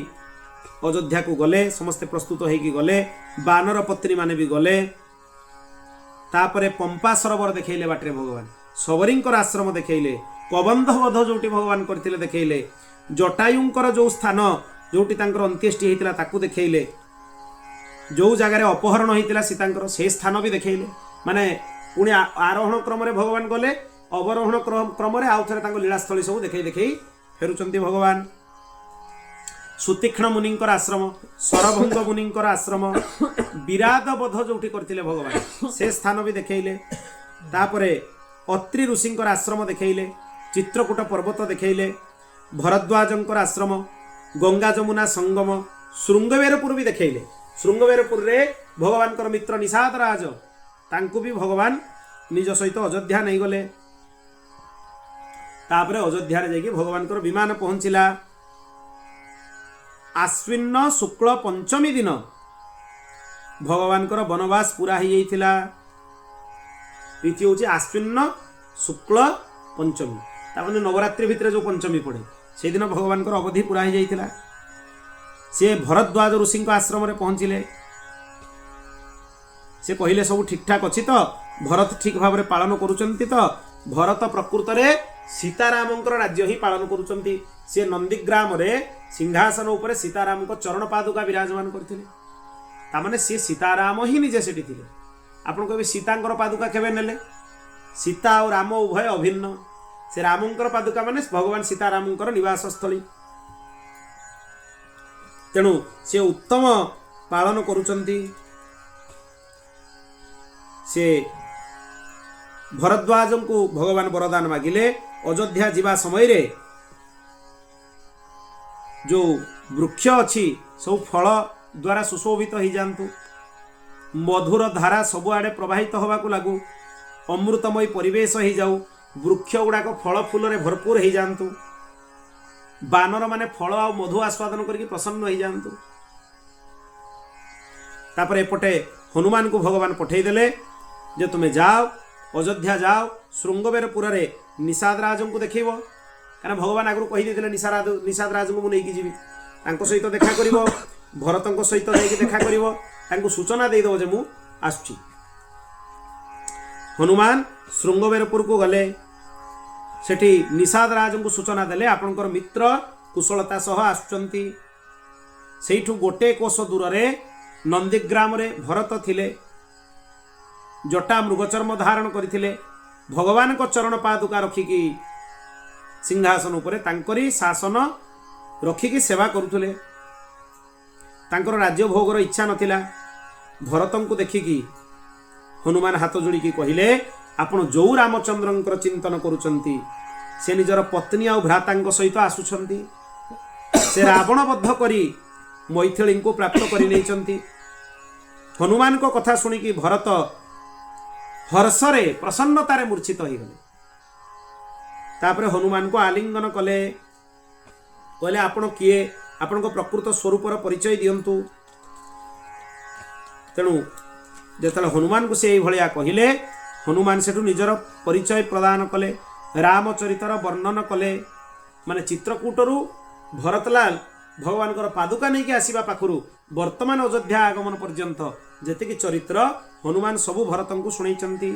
अयोध्या को गले समस्ते प्रस्तुत होइकी गले। बानर पत्नी माने भी गले। तापरे पंपा सरोवर देखैले बाटरे भगवान सबरींकर आश्रम देखैले। कबंध वध जोटी भगवान करथिले देखैले। जटायुंकर जो स्थान जोटी तांकर अंत्येष्टि हेतिला ताकू देखैले। जो जगार अपहरण होता सीतांकर से स्थान भी देखैले। माने पुणी आरोहण क्रम रे भगवान गले अवरोहण क्रम रे आउ थरे लीलास्थली सब देखै देखै फेरुचंती भगवान। सुतीक्ष्ण मुनिंकर आश्रम सरभंग मुनिंकर आश्रम विराट बध जोठी करथिले भगवान से स्थान भी देखैले। तापरे अत्रि ऋषिंकर आश्रम देखैले। चित्रकूट पर्वत देखैले। भरद्वाजंकर आश्रम गंगा जमुना संगम श्रृंगवेरपुर भी देखैले। श्रृंगवेरपुर रे भगवान मित्र निषाद राज तांकु भी भगवान निज सहित अयोध्या नहीं गले। तापरे अयोध्या रे जाके भगवान विमान पहुंचला। आश्विन शुक्ल पंचमी दिन भगवानकर वनवास पूरा हो जाइथिला। तिथि होची आश्विन शुक्ल पंचमी, तापने नवरात्रि भितर जो पंचमी पड़े से दिन भगवानकर अवधि पूरा हो जाइथिला। से भरद्वाज ऋषि आश्रम रे पहुँचिले। से कहले सब ठीक ठाक अच्छी तो, भरत ठीक भाव में पालन करुचंती तो। भरत प्रकृत रे सीतारामंकर राज्य ही पालन करुचंती। से नंदीग्राम रे सिंहासन उपरे सीताराम को चरण पादुका विराजमान करथिले। तामाने से सीताराम ही निजे सेठी थिले। आपण कहबे सीतांकर पादुका केबे नेले? सीता और राम उभय अभिन्न। से रामंकर पादुका माने भगवान सीतारामंकर निवास स्थली। तेणु से उत्तम पालन करुचंती। से भरद्वाज को भगवान वरदान मागिले अयोध्या जीवा समय रे जो वृक्ष अच्छी सब फल द्वारा सुशोभित हो जातु, मधुर धारा सबुआड़े प्रवाहित होबाकू लागू, अमृतमय परिवेश हो जाऊ, वृक्ष गुड़ाक फल फूल भरपूर हो जातु, बानर माने फल आ मधु आस्वादन करके प्रसन्न हो जातु। तापर एपटे हनुमान को भगवान पठेई देले जे तुमे जाओ अयोध्या जाओ, श्रृंगबेरपुर रे निषाद राज को देखिब। कारण भगवान आगु कही देते निषाद राज को मुझे जीवी, सहित देखा कर, भरत सहित देखा कर, सूचना देदेव जे मु आसुची। हनुमान श्रृंगबेरपुर को गले, सेठी निषाद राज को सूचना देले आपणकर मित्र कुशलता सह आसुचंती। सेठू गोटे कोश दूर रे नंदीग्राम रे भरत थिले, जटा मृगचर्म धारण करथिले। भगवान को चरण पादुका रखिकी सिंहासन उपरे तांकरी शासन रखिकी सेवा करुथुले। तांकर राज्य भोगर इच्छा नथिला। भरतन को देखिकी हनुमान हाथ जोड़िकी कहिले आपण जो रामचंद्रंकर चिंतन करुचंती से निजर पत्नी आ भ्रातांक सहित आसुछंती। से रावणबद्ध करी मैथिली को प्राप्त करि नैचंती। हनुमान को कथा सुनिकी भरत हर्षरे प्रसन्नतारे मूर्छित हो गले। तापर हनुमान को आलिंगन कले, कहले आपण किए, आपण को प्रकृत स्वरूपर परिचय दियंतु। तेणु जेतले हनुमान को से भलिया कहिले, हनुमान सेठु निजर परिचय प्रदान कले, रामचरितर वर्णन कले। माने चित्रकूटरू भरतलाल भगवान पादुका नहीं कि आसीबा पाखरु वर्तमान अयोध्या आगमन पर्यंत जेतिकी चरित्र हनुमान सबु भरत को शुणैचंती।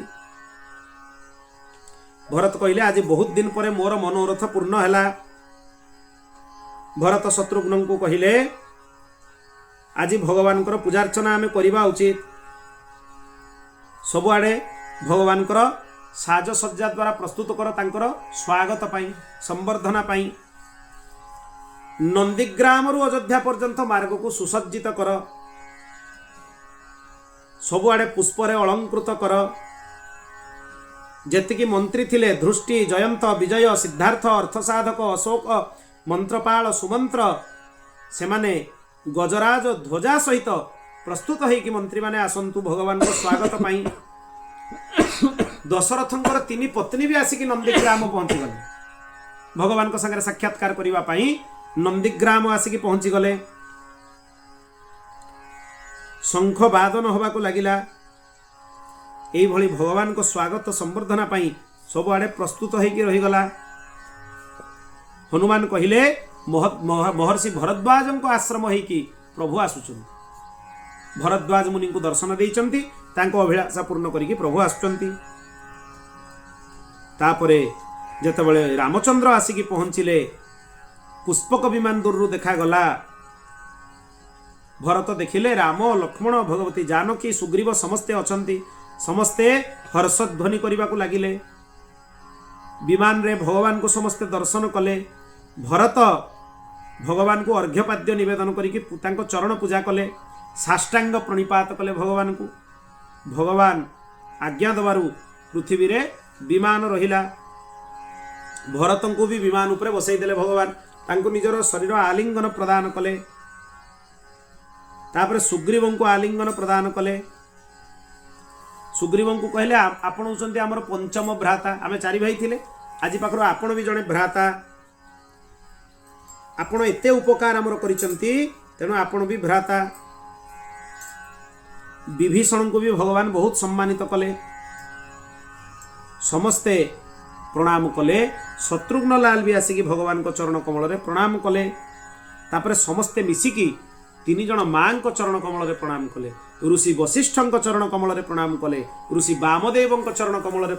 भरत कहले आज बहुत दिन पर मोर मनोरथ पूर्ण हैला। भरत शत्रुघ्न को कहले आज भगवान पूजार्चना आम करवा उचित। सबुआड़े भगवान साजसज्जा द्वारा प्रस्तुत कर तांकर स्वागत पाई, संवर्धना पाई। नंदीग्राम रु अयोध्या पर्यंत मार्ग को सुसज्जित कर, सबुआड़े पुष्परे अलंकृत कर। जेतिकी मंत्री थिले धृष्टि, जयंत, विजय, सिद्धार्थ, अर्थसाधक, अशोक, मंत्रपाल, सुमंत्र सेमाने गजराज ध्वजा सहित प्रस्तुत होइकि मंत्री माने आसंतु भगवान को स्वागत पाई। दशरथंकर तीन पत्नी भी आसिकी नंदीग्राम पहुंची गले। भगवान को संगे साक्षात्कार करिवा पाई नंदीग्राम आसिकी पहुंची गले। शंख बादन होबा को लागिला। एई भली भगवान को स्वागत संवर्धना पाई सबुआड़े प्रस्तुत होइकि रही गला। हनुमान कहिले महर्षि भरद्वाज को आश्रम होइकि प्रभु आसुछन। भरद्वाज मुनि को दर्शन देइचंती, तांको अभिलाषा पूर्ण करिकि प्रभु आसुचंती। तापरे जेतेबेले रामचंद्र आसिकि पहुंचिले, पुष्पक विमान दूर देखा गला। भरत देखिले राम, लक्ष्मण, भगवती जानकी, सुग्रीव समस्ते अछंती। समस्ते हर्षध्वनि करने को लगिले। विमान रे भगवान को समस्ते दर्शन कले। भरत भगवान को अर्घ्यपाद्य निवेदन करिकि तांको चरण पूजा कले, साष्टांग प्रणिपात कले भगवान को। भगवान आज्ञा दबारु पृथ्वी रे विमान रहिला। भरत को भी विमान उपरे बसई देले भगवान, तांको निजर शरीर आलिंगन प्रदान कले। तापर सुग्रीव को आलिंगन प्रदान कले। सुग्रीव को कहले आपण होचंती हमर पंचम भ्राता, आमे चारि भाई थिले, आज पाखरो आपण भी जणे भ्राता। आपण एते उपकार आमर करिसंती तेणु आपण भी भ्राता। विभीषण को भी भगवान बहुत सम्मानित कले, समस्ते प्रणाम कले। शत्रुघ्न लाल भी आसिकी भगवान को चरण कमल रे प्रणाम कले। तापर समस्ते मिसिकी 3 जण मां को चरण कमल रे प्रणाम कले। ऋषि वशिष्ठ को चरण कमल रे प्रणाम कले, ऋषि वामदेव को चरण कमल रे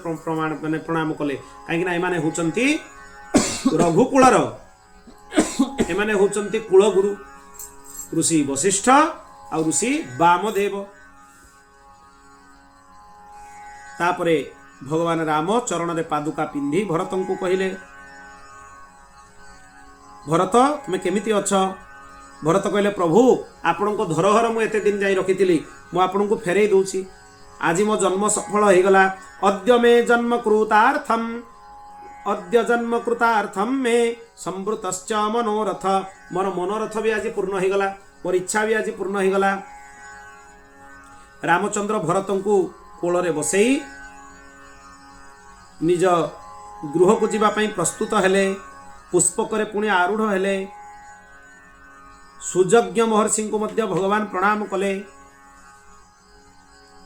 प्रणाम कले। कहीं एमाने होचंती रघुकुलर, एमाने होचंती कुलगुरु ऋषि वशिष्ठ आ ऋषि वामदेव। तापरे भगवान राम चरण रे पादुका पिंधि भरत को कहले, भरत तुम केमिति अछ? भरत कहले, प्रभु आपण को धरोहर मु एते दिन जाई रखिथिली, मु आपण को फेरई दउछि। आज मो जन्म सफल हो गला। अद्य मे जन्म कृतार्थम, अद्य जन्म कृतार्थम मे संवृतश्च मनोरथ। मोर मनोरथ भी आज पूर्ण हो गला, मोर इच्छा भी आज पूर्ण हो गला। रामचंद्र भरत को कोल रे बसई निज गृह को जीवा पई प्रस्तुत हेले। पुष्पक रे पुणी आरूढ़ हेले। सुजज्ञ महर्षि को मध्य भगवान प्रणाम कले।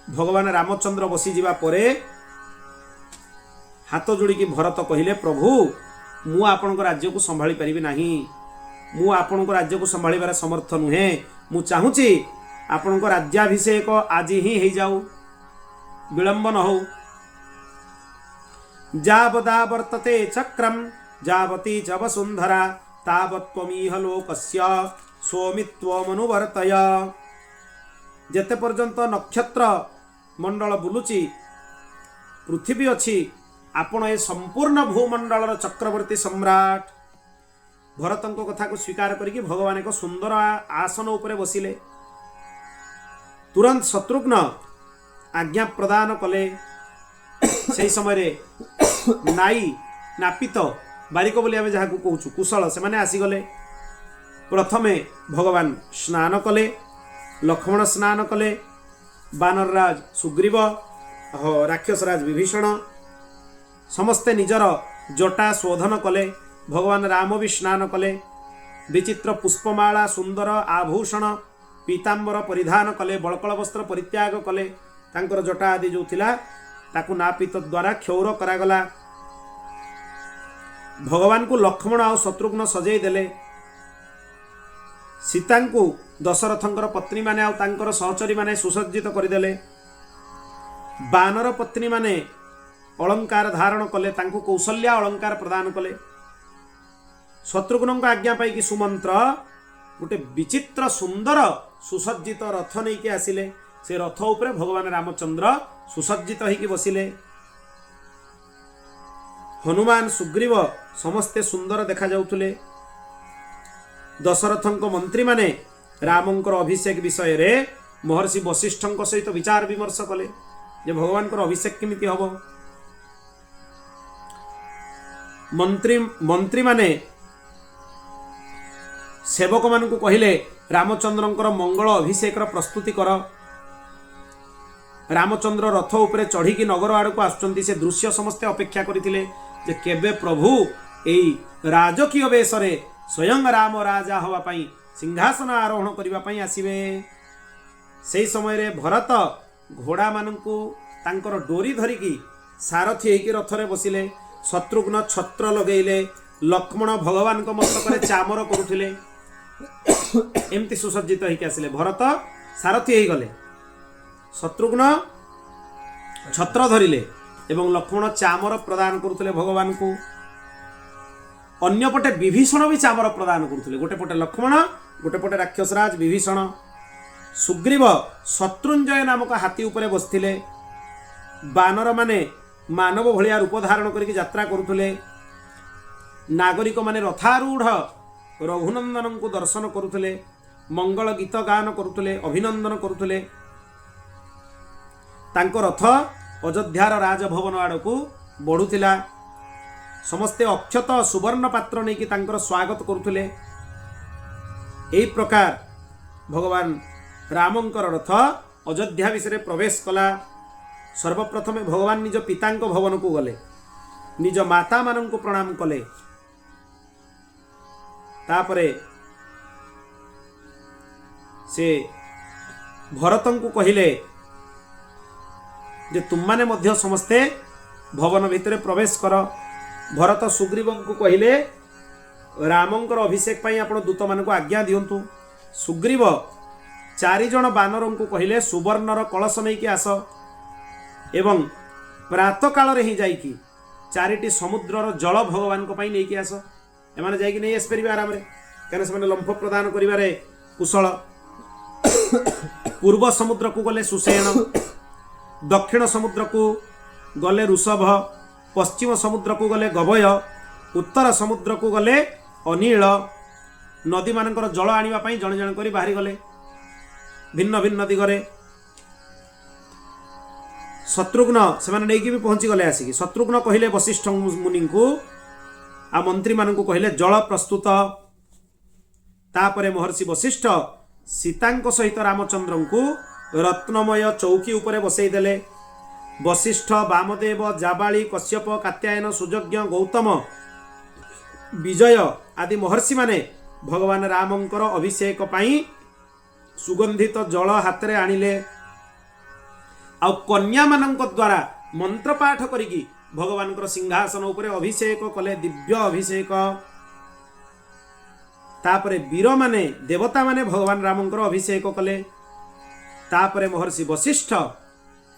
भगवान रामचंद्र बसी जीवा परे हाथ जोड़ी की भरत कहले, प्रभु मु आपण को राज्य को संभाली परिबि नाही, मु आपण को राज्य को संभाळिबार समर्थ नुहे। मु चाहूची आपण को राज्याभिषेक आज ही हो जाऊ, विलंब न हो। जावदा वर्तते चक्रम जावती च वसुंधरा तावत्त्वमिह लोकस्य स्वामित्वमनुवर्तय। जेते पर्यंत नक्षत्र मंडल बुलुची, पृथ्वी अच्छी, आपण ए संपूर्ण भूमंडलर चक्रवर्ती सम्राट। भरतंक कथा को स्वीकार करिकी भगवान एक सुंदर आसन उपरे बसिले। तुरंत शत्रुघ्न आज्ञा प्रदान कले। से समय नाई नापित बारिक बोली आम जहाँ कहूँ कुशल से माने आसीगले। प्रथमे भगवान स्नान कले, लक्ष्मण स्नान कले, बानरराज सुग्रीव, राक्षसराज विभीषण समस्ते निजर जटा शोधन कले। भगवान राम भी स्नान कले। विचित्र पुष्पमाला सुंदर आभूषण पीतांबर परिधान कले, बलकल वस्त्र परित्याग कले। तांकर जटा आदि जो थिला ताकू नापित द्वारा क्षौर करागला। भगवान को लक्ष्मण और शत्रुघ्न सजई देले। सीता को दशरथंकर पत्नी माने और तांकर सहचरी माने सुसज्जित करदेले। बानर पत्नी माने अलंकार धारण कले, तांको कौशल्या अलंकार प्रदान कले। शत्रुघ्न को आज्ञा पाई कि सुमंत्र गोटे विचित्र सुंदर सुसज्जित रथ नहीं के आसिले। से रथ उपरे भगवान रामचंद्र सुसज्जित होइकी बसिले। हनुमान सुग्रीव समस्ते सुंदर देखा जाउथुले। दशरथंक मंत्री माने रामंकर अभिषेक विषय रे महर्षि वशिष्ठंक सहित विचार विमर्श कले जे भगवान को अभिषेक केमिति हबो। मंत्री माने सेवक मान को कहिले रामचंद्रंकर मंगल अभिषेक प्रस्तुति कर। रामचंद्र रथ उपरे चढ़ी की नगर आड़ को आसुचंती। से दृश्य समस्ते अपेक्षा करथिले जे केबे प्रभु एई राजकीय बेशरे स्वयं राम राजा हवा पई सिंहासन आरोहण करिबा पई आसीबे। सेई समय रे भरत घोड़ा माननकु तांकर डोरी धरिकी सारथी हेकी रथरे बसिले। शत्रुघ्न छत्र लगेइले। लक्ष्मण भगवान को मस्तक रे चामर करुथिले। एमती सुसज्जित होइके आसिले। भरत सारथी हेई गले, शत्रुघ्न छत्र धरिले एवं लक्ष्मण चामर प्रदान करुथिले भगवान को। अन्य पटे विभीषण भी चामर प्रदान करुथिले। गोटे पटे लक्ष्मण, गोटे पटे राक्षसराज विभीषण। सुग्रीव शत्रुंजय नामक हाथी उपरे बसथिले। बानर माने मानव भलिया रूप धारण करके यात्रा करुथिले। नागरिक माने रथारूढ़ रघुनंदन को दर्शन करुथिले। मंगल गीत गान करुथिले, अभिनंदन करुथिले। तांको रथ अयोध्यार राजभवन आड़कू बढ़ुथिला। समस्ते अक्षत सुवर्ण पात्र नहीं कि तांकर स्वागत करुथिले। एई प्रकार भगवान रामंकर रथ अयोध्या विषय प्रवेश कला। सर्वप्रथमे भगवान निज पितांक भवन को गले, निज माता मानन को प्रणाम कले। तापरे से भरतन को कहिले जे तुम माने मध्य समस्ते भवन भितर प्रवेश कर। भरत सुग्रीव को कहिले रामंकर अभिषेक पाई आपण दूत मान को आज्ञा दियंतु। सुग्रीव 4 जन बानर को कहिले सुवर्णर कलश नहीं कि आस एवं प्रात काल रे ही जाइकी 4टी समुद्रर जल भगवान को पाई नहीं कि आस। एमाने जाइकी नहीं आस परिबे आराम रे कने से लंफ प्रदान करिवारे कुशल। पूर्व समुद्र को गले सुसेन, दक्षिण समुद्र को गले ऋषभ, पश्चिम समुद्र को गले गवय, उत्तर समुद्र को गले अनिल। नदी मानकर जल आनिबा पई जण जण करी बाहरी गले भिन्न भिन्न दिगरे। शत्रुघ्न से माने नेकी भी पहुंची गले आसिकी। शत्रुघ्न कहिले वशिष्ठ मुनि को आ मंत्री मान को कहिले जल प्रस्तुत। तापरे महर्षि वशिष्ठ सीतांक सहित रामचंद्र को रत्नमय चौकी उपरे बसई देले। वशिष्ठ, वामदेव, जाबाली, कश्यप, कात्यायन, सुजज्ञ, गौतम, विजय आदि महर्षि माने भगवान रामंकर अभिषेक पाई सुगंधित जल हाथ रे आनिले। आ कन्या मानक द्वारा मंत्र पाठ करिकी भगवान सिंहासन उपरे अभिषेक कले, दिव्य अभिषेक। तापरे वीर माने देवता माने भगवान रामंकर अभिषेक कले। तापरे महर्षि वशिष्ठ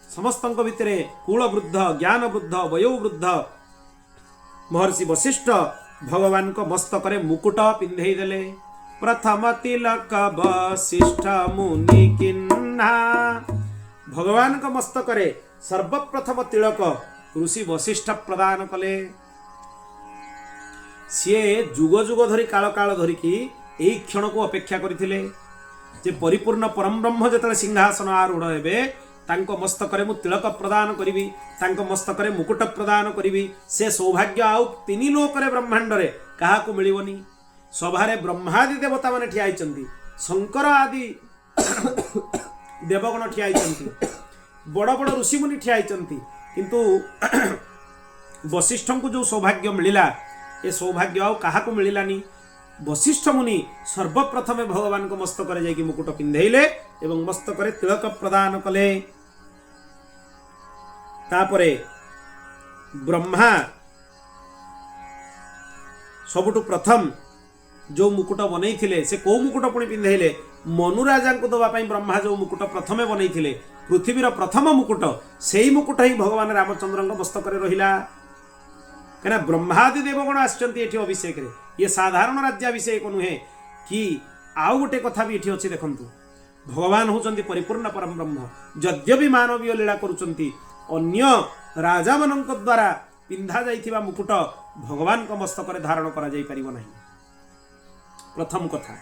समस्तंक भितरे कुल वृद्ध, ज्ञान वृद्ध, वयो वृद्ध महर्षि वशिष्ठ भगवान को मस्तक रे मुकुट पिंधेई देले। प्रथम तिलक वशिष्ठ मुनि किन्ना। भगवान को मस्तक रे सर्वप्रथम तिलक ऋषि वशिष्ठ प्रदान कले। सी जुग जुग धरी काल काल धरिकी एई क्षण को अपेक्षा करथिले जे परिपूर्ण परम ब्रह्म जतले सिंहासन आरूढ़ हेबे तांको मस्तक रे मु तिलक प्रदान करिवि, तांको मस्तक रे मुकुट प्रदान करिवि। से सौभाग्य आउ 3 लोक रे ब्रह्मांड रे काहा को मिलिवनी। सभारे ब्रह्मादि देवता माने ठिया आइचंती, शंकर आदि देवगण ठिया आइचंती, बड़ बड़ ऋषि मुनि ठिया आइचंती, किंतु वशिष्ठ को जो सौभाग्य मिलिला ए सौभाग्य आउ काहा को मिलिलानी। वशिष्ठ मुनि सर्वप्रथमे भगवान को मस्तक रे जाइकी मुकुट पिंधेइले एवं मस्तक रे तिलक प्रदान कले। तापरे ब्रह्मा सबुठु प्रथम जो मुकुट बनैथिले से को मुकुट पुणी पिंधेइले। मनु राजा को दवा पई ब्रह्मा जो मुकुट प्रथमे बनैथिले पृथ्वीर प्रथम मुकुट सेई मुकुट ही भगवान रामचंद्र मस्तक रे रहिला। कना ब्रह्मादि देवगण आछंती एठी अभिषेक रे। ये साधारण राज्याभिषेक नुहे कि आउ गोटे कथा भी एठी अछि। देखंतु भगवान होचंती परिपूर्ण परम ब्रह्म। यद्यपि मानवीय लीला करूचंती अन्य राजा मानक द्वारा पिंधा जाइथिबा मुकुट भगवान को मस्तक रे धारण करा जाई परिबो नाही। प्रथम कथा।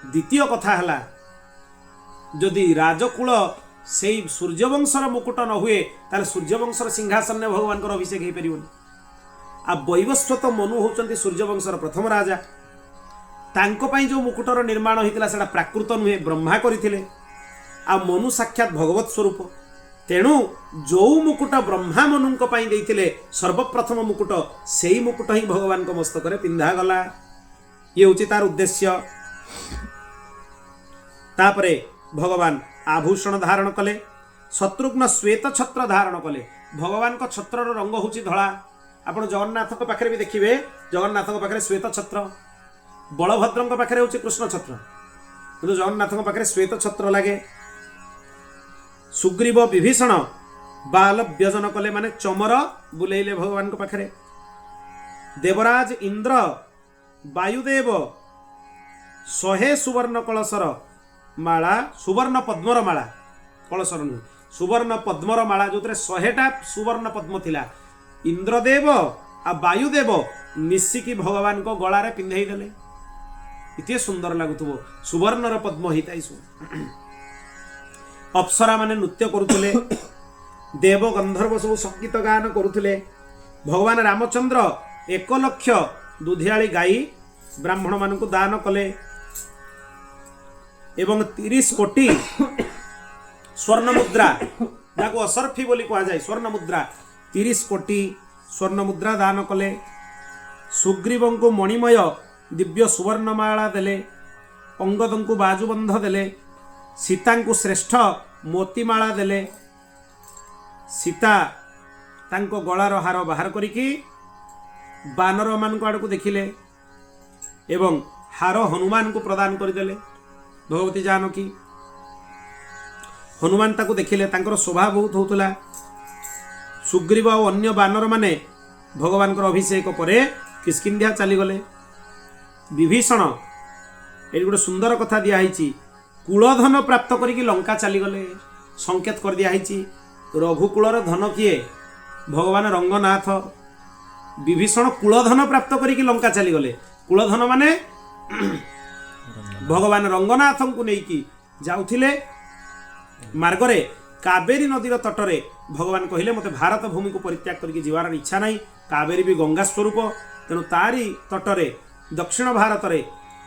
द्वितीय कथा हला जदि राजकुल सेई सूर्यवंशर मुकुट न हुए ताले सूर्यवंशर सिंहासन ने भगवान को अभिषेक हे परिबोनी। आ वैवस्वत मनु होचंती सूर्यवंशर प्रथम राजा। तांको पाई जो मुकुटर निर्माण होइतिला सेटा प्राकृत नुहे, ब्रह्मा करिथिले। आ मनु साक्षात भगवत स्वरूप। तेणु जो मुकुट ब्रह्मा मनुंक पाई देइथिले सर्वप्रथम मुकुट सेई मुकुट ही भगवान को मस्तक रे पिंधा गला। ये होची तार उद्देश्य। तापरे भगवान आभूषण धारण कले। शत्रुघ्न श्वेत छत्र धारण कले। भगवान को छत्रर रंग होची धळा। आपण जगन्नाथ को पाखरे भी देखिबे, जगन्नाथ को पाखरे श्वेत छत्र, बलभद्र को पाखरे होची कृष्ण छत्र, किंतु जगन्नाथ को पाखरे श्वेत छत्र लागे। सुग्रीव विभीषण बाल व्यजन कले माने चमर बुलेइले भगवान को पाखरे। देवराज इंद्र वायुदेव 100 सुवर्ण कलशर माला, सुवर्ण पद्मर माला, कलशर नु सुवर्ण पद्मर माला जो 100टा सुवर्ण पद्म थिला। इंद्रदेव आ वायुदेव मिसिकी भगवान को गलारे पिंधेई देले। इते सुंदर लागुथबो। सुवर्णर पद्म हिताइसु। अप्सरा माने नृत्य करुथले। देव गंधर्व सब संगीत गान करुथले। भगवान रामचंद्र 1 लक्ष दुधियाली गाई ब्राह्मण मान को दान कले एवं 30 कोटी स्वर्ण मुद्रा जाको असरफी बोली कहा जाए स्वर्ण मुद्रा 30 कोटी स्वर्ण मुद्रा दान कले। सुग्रीव को मणिमय दिव्य सुवर्णमाला देले, अंगदंकु बाजुबंध देले, सीतांकु श्रेष्ठ मोतीमाला देले। सीता तांको गଳାର हार बाहर करिकी बानर मान को आड़क देखिले एवं हार हनुमान को प्रदान करदेले। भगवती जानकी हनुमान ताको देखिले, तांकर शोभा बहुत होतला। सुग्रीव और अन्य बानर माने भगवान अभिषेक परे किष्किंध्या चली गले। विभीषण ये गोटे सुंदर कथा दिखाई, कूलधन प्राप्त करिकी लंका चली गले। संकेत कर दिखाई रघुकुलर धन किए, भगवान रंगनाथ। विभीषण कूलधन प्राप्त करिकी लंका चली गले। कूलधन माने भगवान रंगनाथ को लेकिन जाउथिले मार्गरे कावेरी नदीर तटरे भगवान कहले मते भारत भूमि को परित्याग करके जीवार इच्छा नहीं। कावेरी भी गंगा स्वरूप, तेणु तारी तटरे दक्षिण भारत रे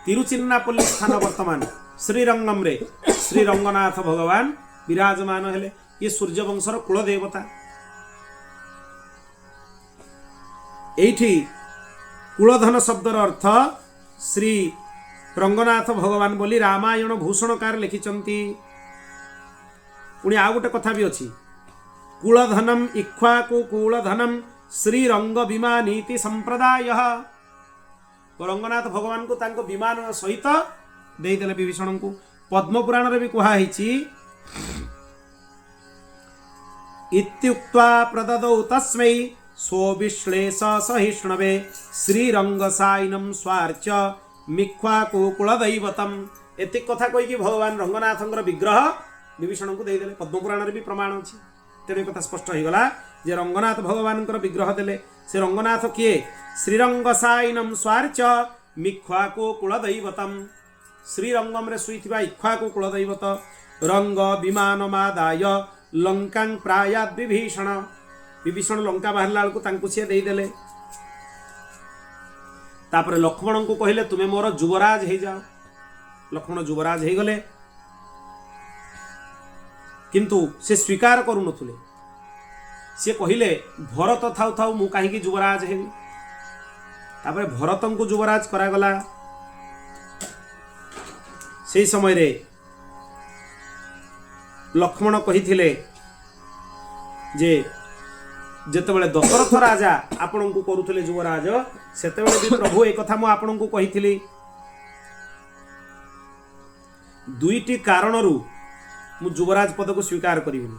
तिरुचिन्नापल्ली स्थान वर्तमान श्रीरंगम रे श्री रंगनाथ भगवान विराजमान हेले। ये सूर्यवंशर कुल देवता। एठी कुलधन शब्दर अर्थ श्री रंगनाथ भगवान बोली रामायण भूषणकार लिखिचंती। पुणी आउ गोटे कथा भी अच्छी, कुलधनम इक्ष्वाकु कुलधनम श्रीरंग विमानीति संप्रदाय। रंगनाथ भगवान को तांको विमान सहित देदेले विभीषण को। पद्म पुराण रे भी कहुई इत्युक्त्वा प्रददौ तस्मै सोविश्लेष सहिष्णवे श्रीरंगसायिनं स्वार्च मिक्ष्वाकु कुलदैवतम। एति कथा कहीकि भगवान रंगनाथंकर विग्रह विभीषण को देदेले। पद्म पुराण रे भी प्रमाण अछि। तेरे कथा स्पष्ट हो गला जे रंगनाथ भगवान विग्रह देले। से रंगनाथ किए? श्रीरंगसायिनं स्वार्च मिक्ष्वाकु कुलदैवतम। श्रीरंगम रे सुईथिबा इक्ष्वाकु कुलदैवत। रंग विमानमादाय लंकां प्रायाद विभीषण। विभीषण लंका बाहरला बेलू तांकु सी देदेले। तापरे लक्ष्मण को कहले तुमे मोर युवराज हो जाओ। लक्ष्मण युवराज हो गले, किंतु से स्वीकार करू नथुले। से कहले भरत थाउ थाउ मु काहे कि युवराज हेबी। तापरे भरतन को युवराज करागला। से समय रे लक्ष्मण कहिथिले जे जेतेबेले दशरथ राजा आपण को करूथले युवराज, सेतेबेले भी प्रभु एक कथा मु आपण को कहिथिली। दुईटी कारणरू मु युवराज पद को स्वीकार करिबिनी।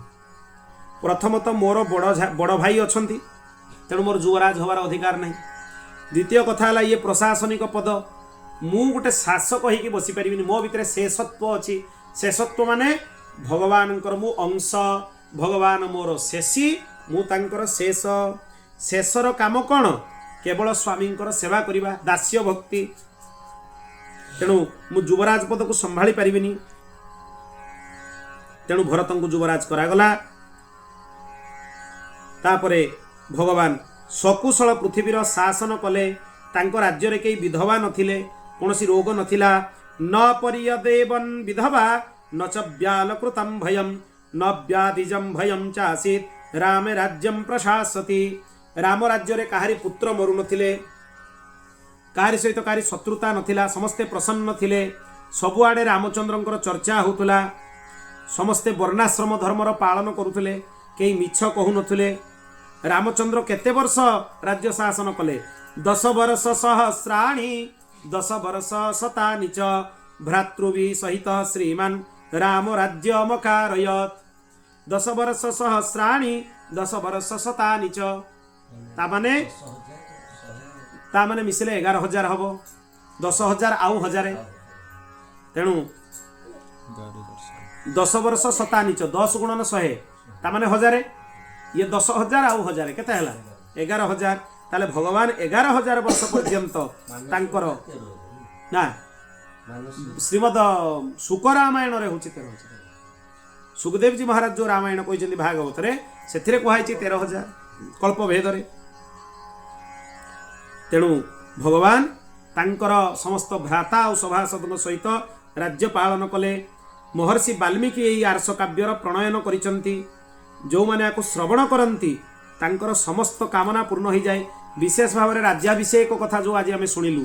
प्रथमतः मोर बड़ भाई अछंती, तेणु मोर युवराज हवार अधिकार नहीं। द्वितीय कथा है ये प्रशासनिक पद, मु गोटे शासक होइकी बसी परिबिनी। मो भितर शेषत्व अछि। शेषत्व माने भगवान मु अंश, भगवान मोर शेषी, मु तांकर शेष। शेषर काम कौन? केवल स्वामी सेवा करिबा, दास्य भक्ति। तेणु मु युवराज पद को संभाली परिबिनी। तेणु भरत को युवराज करागला। तापरे भगवान सकुशल पृथ्वीर शासन कले। तांको राज्य रे केही विधवा नथिले, कोनोसी रोग नथिला। न परियदेवन विधवा न च व्यालकृतं भयं न व्याधिजं भयं चासीत् राम राज्यं प्रशासति। राम राज्य रे काहारी पुत्र मरु नथिले, काहारी सहित काहारी शत्रुता नथिला, समस्ते प्रसन्न थिले। सबुआडे रामचंद्रंकर चर्चा होतुला। समस्ते वर्णाश्रम धर्मर पालन करुथिले, केही मिछ कहु नथिले। रामचंद्र केते वर्ष राज्य शासन कले? 10 वर्ष सहस्राणि 10 वर्ष शतानि च भ्रातृभि सहित श्रीमान राम राज्यमकारयत्। 10 वर्ष सहस्राणि 10 वर्ष शतानि च तामाने मिसले 11,000 हबो। 10,000 आउ 1000। तेणु 10 वर्ष शतानि च 10 गुणन 100 तामाने 1000। ये 10,000 आउ 1000 केते हला? 11,000। ताले भगवान 11,000 वर्ष पर्यंत तांकर ना श्रीमद शुक रामायण रे होची 13,000। सुखदेव जी महाराज जो रामायण कहते भागवत रे से कहुई 13,000 कल्प भेद रे। तेणु भगवान तांकर समस्त भ्राता और सभासद सहित राज्य पालन कले। महर्षि वाल्मीकि यही आर्ष काव्यर प्रणयन करिसंती। जो माने याको श्रवण करंती तांकर समस्त कामना पूर्ण हो जाए। विशेष भाव में राज्याभिषेक कथा जो आज आम शुणिलु,